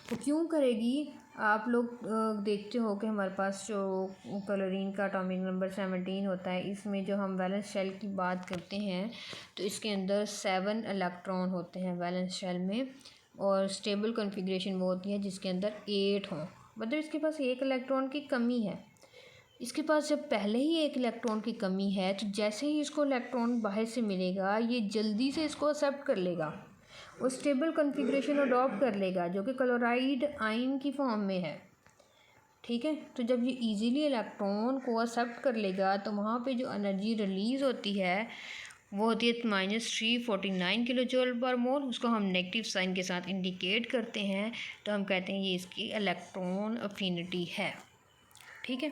[SPEAKER 1] तो क्यों करेगी? आप लोग देखते हो कि हमारे पास जो क्लोरीन का एटॉमिक नंबर 17 होता है, इसमें जो हम वैलेंस शेल की बात करते हैं तो इसके अंदर 7 इलेक्ट्रॉन होते हैं वैलेंस शेल में, और स्टेबल कॉन्फ़िगरेशन वो होती है जिसके अंदर 8 हों, मतलब इसके पास एक इलेक्ट्रॉन की कमी है। इसके पास जब पहले ही एक इलेक्ट्रॉन की कमी है तो जैसे ही इसको इलेक्ट्रॉन बाहर से मिलेगा ये जल्दी से इसको एक्सेप्ट कर लेगा, वो स्टेबल कॉन्फ़िगरेशन अडॉप्ट कर लेगा जो कि क्लोराइड आयन की फॉर्म में है। ठीक है। तो जब ये इजीली इलेक्ट्रॉन को एक्सेप्ट कर लेगा तो वहाँ पे जो एनर्जी रिलीज़ होती है वो होती है -349 किलो जूल पर मोल। उसको हम नेगेटिव साइन के साथ इंडिकेट करते हैं, तो हम कहते हैं ये इसकी इलेक्ट्रॉन अफिनिटी है। ठीक है।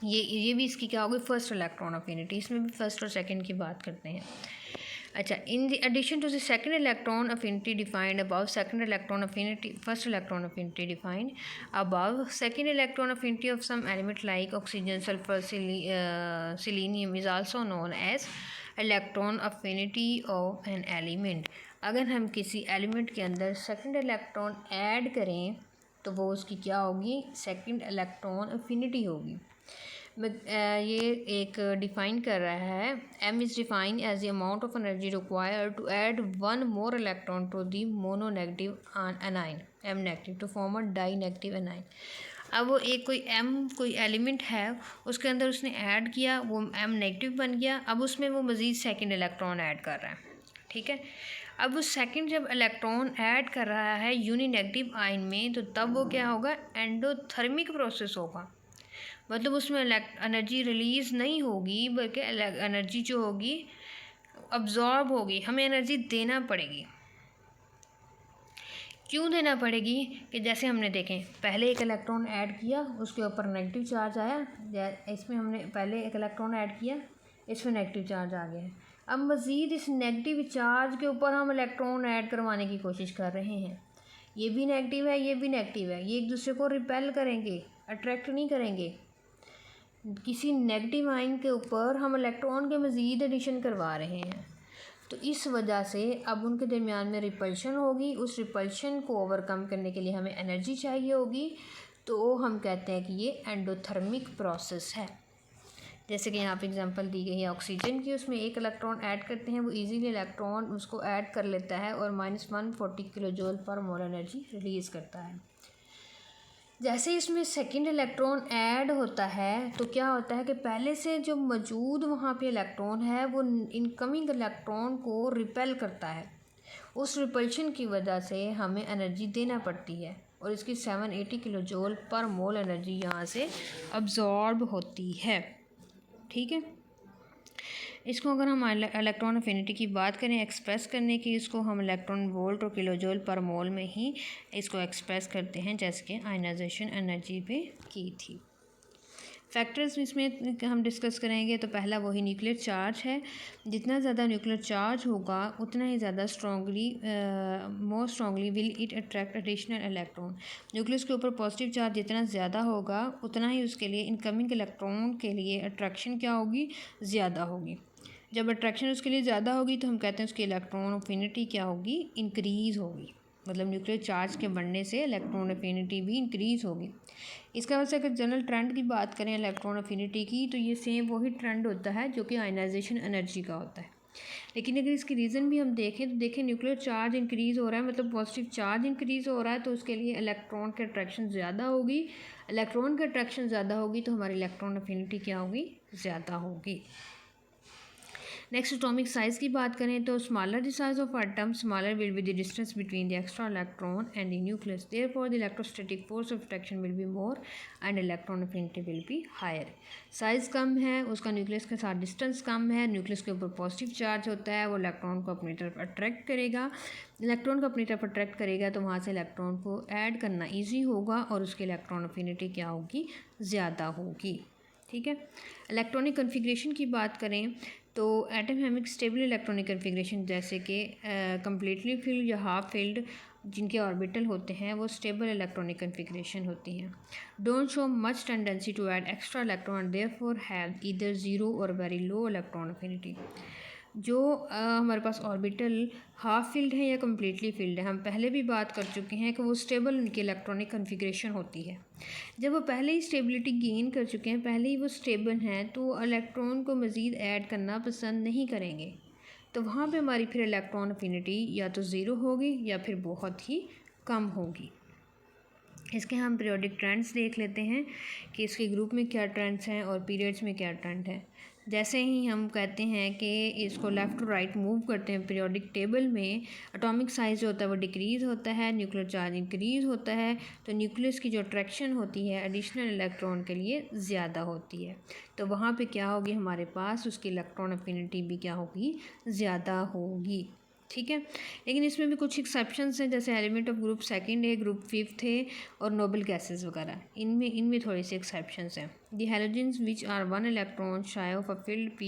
[SPEAKER 1] ये भी इसकी क्या होगी? First electron affinity. इसमें भी फर्स्ट और सेकंड की बात करते हैं। अच्छा, in the addition to the second electron affinity defined above, second electron affinity, first electron affinity defined above, second electron affinity of some element like oxygen, sulphur, selenium is also known as electron affinity of an element. अगर हम किसी element के अंदर second electron add करें तो वो उसकी क्या होगी, सेकंड इलेक्ट्रॉन अफिनिटी होगी। ये एक डिफ़ाइन कर रहा है, m is define as the amount of energy required to add one more electron to the mono negative anion m negative to form a di negative anion. अब वो एक कोई एलिमेंट है, उसके अंदर उसने ऐड किया, वो m नेगेटिव बन गया, अब उसमें वो मज़ीद सेकंड इलेक्ट्रॉन ऐड कर रहा है, ठीक है। अब वो सेकंड जब इलेक्ट्रॉन ऐड कर रहा है यूनी नेगेटिव आयन में, तो तब वो क्या होगा, एंडोथर्मिक प्रोसेस होगा, मतलब उसमें एनर्जी रिलीज़ नहीं होगी बल्कि एनर्जी जो होगी अब्जॉर्ब होगी, हमें एनर्जी देना पड़ेगी। क्यों देना पड़ेगी कि जैसे हमने देखें पहले एक इलेक्ट्रॉन ऐड किया, उसके ऊपर नेगेटिव चार्ज आया, इसमें हमने पहले एक इलेक्ट्रॉन ऐड किया, इसमें नेगेटिव चार्ज आ गया है। अब मज़ीद इस नेगेटिव चार्ज के ऊपर हम इलेक्ट्रॉन ऐड करवाने की कोशिश कर रहे हैं, ये भी नेगेटिव है, ये भी नेगेटिव है, ये एक दूसरे को रिपेल करेंगे, अट्रैक्ट नहीं करेंगे। किसी नेगेटिव आयन के ऊपर हम इलेक्ट्रॉन के मज़ीद एडिशन करवा रहे हैं, तो इस वजह से अब उनके दरमियान में रिपल्शन होगी। उस रिपल्शन को ओवरकम करने के लिए हमें एनर्जी चाहिए होगी, तो हम कहते हैं कि ये एंडोथर्मिक प्रोसेस है। जैसे कि यहाँ पे एग्जांपल दी गई है ऑक्सीजन की, उसमें एक इलेक्ट्रॉन ऐड करते हैं, वो इजीली इलेक्ट्रॉन उसको ऐड कर लेता है और -140 किलो जूल पर मोल एनर्जी रिलीज़ करता है। जैसे इसमें सेकंड इलेक्ट्रॉन ऐड होता है तो क्या होता है कि पहले से जो मौजूद वहाँ पे इलेक्ट्रॉन है वो इनकमिंग इलेक्ट्रॉन को रिपेल करता है, उस रिपल्शन की वजह से हमें एनर्जी देना पड़ती है और इसकी 780 किलो जूल पर मोल एनर्जी यहाँ से अब्जॉर्ब होती है, ठीक है। इसको अगर हम इलेक्ट्रॉन अफिनिटी की बात करें एक्सप्रेस करने की, इसको हम इलेक्ट्रॉन वोल्ट और किलो जूल पर मोल में ही इसको एक्सप्रेस करते हैं, जैसे कि आयनाइजेशन एनर्जी पे की थी। फैक्टर्स इसमें हम डिस्कस करेंगे, तो पहला वही न्यूक्लियर चार्ज है। जितना ज़्यादा न्यूक्लियर चार्ज होगा उतना ही ज़्यादा more strongly will it attract additional electron. Nucleus के ऊपर पॉजिटिव चार्ज जितना ज़्यादा होगा उतना ही उसके लिए इनकमिंग इलेक्ट्रॉन के लिए अट्रैक्शन क्या होगी, ज़्यादा होगी। जब अट्रैक्शन उसके लिए ज़्यादा होगी तो हम कहते हैं उसकी इलेक्ट्रॉन अफिनिटी क्या होगी, इंक्रीज़ होगी, मतलब न्यूक्लियर चार्ज के बढ़ने से इलेक्ट्रॉन अफिनिटी भी इंक्रीज़ होगी। इसका वजह से अगर जनरल ट्रेंड की बात करें इलेक्ट्रॉन अफिनिटी की, तो ये सेम वही ट्रेंड होता है जो कि आयनाइजेशन एनर्जी का होता है। लेकिन अगर इसकी रीज़न भी हम देखें तो देखें न्यूक्लियर चार्ज इंक्रीज़ हो रहा है, मतलब पॉजिटिव चार्ज इंक्रीज़ हो रहा है, तो उसके लिए इलेक्ट्रॉन की अट्रैक्शन ज़्यादा होगी। इलेक्ट्रॉन की अट्रैक्शन ज़्यादा होगी तो हमारी इलेक्ट्रॉन अफिनिटी क्या होगी, ज़्यादा होगी। नेक्स्ट एटॉमिक साइज़ की बात करें तो smaller the size of atom smaller will be the distance between the extra electron and the nucleus, therefore the electrostatic force of attraction will be more and electron affinity will be higher. Size कम है, उसका nucleus के साथ distance कम है, nucleus के ऊपर positive charge होता है, वो इलेक्ट्रॉन को अपनी तरफ अट्रैक्ट करेगा। इलेक्ट्रॉन को अपनी तरफ अट्रैक्ट करेगा तो वहाँ से इलेक्ट्रॉन को ऐड करना ईजी होगा और उसकी इलेक्ट्रॉन अफिनिटी क्या होगी, ज़्यादा होगी, ठीक है। इलेक्ट्रॉनिक कन्फिग्रेशन की बात करें तो एटम है एक स्टेबल इलेक्ट्रॉनिक कन्फिग्रेशन, जैसे कि कम्प्लीटली फिल्ड या हाफ फिल्ड जिनके ऑर्बिटल होते हैं वो स्टेबल इलेक्ट्रॉनिक कन्फिग्रेशन होती हैं। Don't show much tendency to add extra electron, therefore have either zero और वेरी लो इलेक्ट्रॉन अफिनिटी। जो हमारे पास ऑर्बिटल हाफ फील्ड है या कम्प्लीटली फील्ड है, हम पहले भी बात कर चुके हैं कि वो स्टेबल उनकी इलेक्ट्रॉनिक कन्फिग्रेशन होती है। जब वो पहले ही स्टेबिलिटी गेन कर चुके हैं, पहले ही वो स्टेबल हैं, तो इलेक्ट्रॉन को मज़ीद ऐड करना पसंद नहीं करेंगे, तो वहाँ पे हमारी फिर इलेक्ट्रॉन अफिनिटी या तो ज़ीरो होगी या फिर बहुत ही कम होगी। इसके हम पीरियोडिक ट्रेंड्स देख लेते हैं कि इसके ग्रुप में क्या ट्रेंड्स हैं और पीरियड्स में क्या ट्रेंड है। जैसे ही हम कहते हैं कि इसको लेफ़्ट टू राइट मूव करते हैं पीरियोडिक टेबल में, एटॉमिक साइज़ जो होता है वो डिक्रीज़ होता है, न्यूक्लियर चार्ज इंक्रीज़ होता है, तो न्यूक्लियस की जो अट्रैक्शन होती है एडिशनल इलेक्ट्रॉन के लिए ज़्यादा होती है, तो वहाँ पे क्या होगी, हमारे पास उसकी इलेक्ट्रॉन अफिनिटी भी क्या होगी, ज़्यादा होगी, ठीक है। लेकिन इसमें भी कुछ एक्सेप्शंस हैं, जैसे एलिमेंट ऑफ ग्रुप सेकंड है, ग्रुप फिफ्थ है और नोबल गैसेस वगैरह, इनमें थोड़ी सी एक्सेप्शंस हैं। The halogens which are one electron shy of a filled p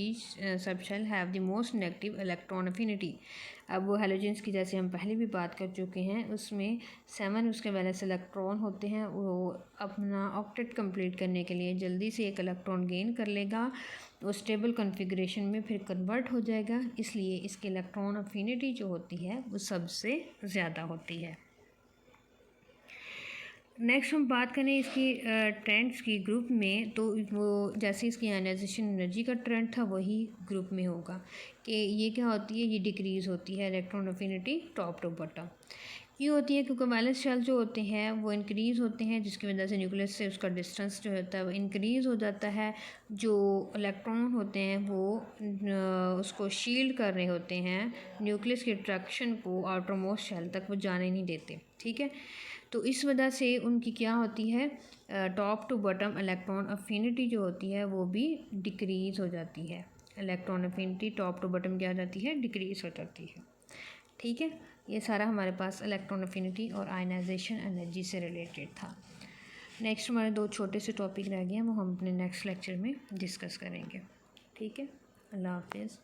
[SPEAKER 1] subshell have the most negative electron affinity. अब वो हेलोजेंस की जैसे हम पहले भी बात कर चुके हैं, उसमें 7 उसके वैलेंस इलेक्ट्रॉन होते हैं। वो अपना ऑक्टेट कंप्लीट करने के लिए जल्दी से एक इलेक्ट्रॉन गेन कर लेगा, वो स्टेबल कॉन्फ़िगरेशन में फिर कन्वर्ट हो जाएगा, इसलिए इसकी इलेक्ट्रॉन अफिनिटी जो होती है वो सबसे ज़्यादा होती है। नेक्स्ट हम बात करें इसकी ट्रेंड्स की ग्रुप में, तो वो जैसे इसकी आयनाइजेशन एनर्जी का ट्रेंड था वही ग्रुप में होगा कि ये क्या होती है, ये डिक्रीज़ होती है electron affinity top to bottom. क्यों होती है? क्योंकि वैलेंस शेल जो होते हैं वो इंक्रीज़ होते हैं, जिसकी वजह से न्यूक्लियस से उसका डिस्टेंस जो होता है वो इंक्रीज़ हो जाता है। जो इलेक्ट्रॉन होते हैं वो उसको शील्ड कर रहे होते हैं, न्यूक्लियस की अट्रैक्शन को आउटरमोस्ट शेल तक वो जाने नहीं देते। ठीक है, तो इस वजह से उनकी क्या होती है, top to bottom electron affinity जो होती है वो भी डिक्रीज़ हो जाती है। Electron affinity top to bottom क्या हो जाती है, डिक्रीज़ हो जाती है। ठीक है, ये सारा हमारे पास इलेक्ट्रॉन अफिनिटी और आयनाइजेशन एनर्जी से रिलेटेड था। नेक्स्ट हमारे 2 छोटे से टॉपिक रह गए हैं, वो हम अपने नेक्स्ट लेक्चर में डिस्कस करेंगे। ठीक है, अल्लाह हाफिज़।